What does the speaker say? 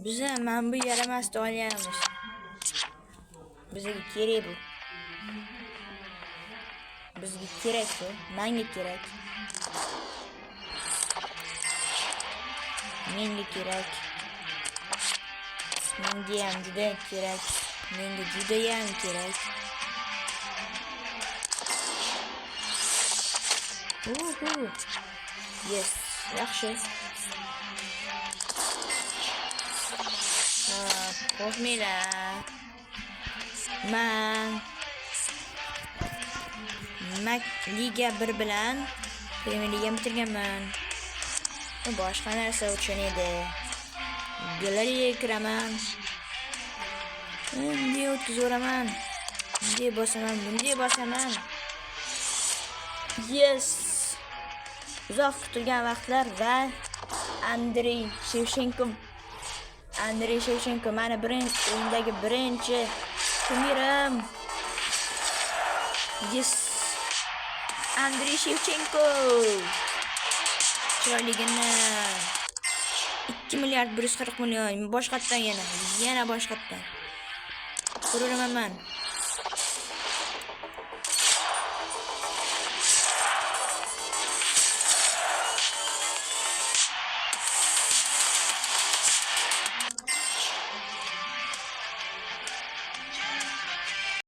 Bize men bu yaramasdi olyapmiz. Bizga kerak bu. Bizga kerak bu. Menga kerak. Menga kerak. Menga ham juda kerak. Menga juda ham kerak. Yes, yaxshi. Qo'shmanglar. Men Liga 1 bilan Premier Liga bitirganman. Boshqa narsa uchun edi. Galeriyaga kiraman. Bunday o'tkazaman. Bunday bosaman. Yes. Uzoq kutilgan vaqtlar va Andrey Shevchenko mana o'yindagi birinchi kumirim. Yes. Andrey Shevchenko. Chiroyligini 2 milliard 140 million boshqatdan yana boshqatdan. Ko'raman men.